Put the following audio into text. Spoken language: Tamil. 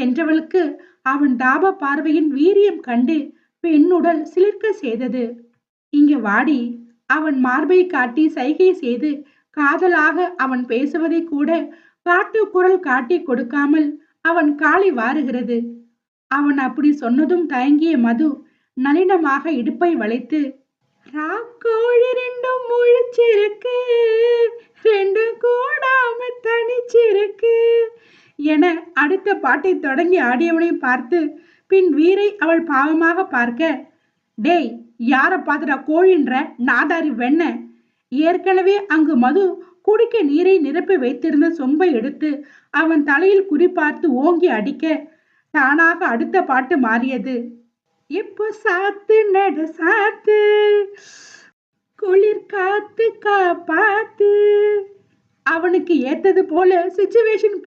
என்றவளுக்கு அவன் தாப பார்வையின் வீரியம் கண்டு பெண்ணுடல் சிலிர்க்க செய்தது. இங்க வாடி. அவன் மார்பை காட்டி சைகை செய்து காதலாக அவன் பேசுவதை கூட காட்டு குரல் காட்டி கொடுக்காமல் அவன் காலை வாருகிறது. அவன் அப்படி சொன்னதும் தயங்கிய மது நளினமாக இடுப்பை வளைத்து, ராக்கோழி ரெண்டும் முழிச்சிருக்கு, ரெண்டும் கூடாம தனிச்சிருக்கு என அடுத்த பாட்டை தொடங்கி ஆடியவனை பார்த்து பின் வீரை அவள் பாவமாக பார்க்க, டேய் யார பார்த்துடா கோழின்ற நாதாரி வெண்ண. ஏற்கனவே அங்கு மது குடிக்க நீரை நிரப்பி வைத்திருந்த சொம்பை எடுத்து அவன் தலையில் குறிப்பார்த்து ஓங்கி அடிக்க தானாக அடுத்த பாட்டு மாறியது. இப்போ சாத்து நட சாத்து, குளிர் காத்து காப்பாத்து. அவனுக்கு ஏத்தது போல சிச்சுவேஷன்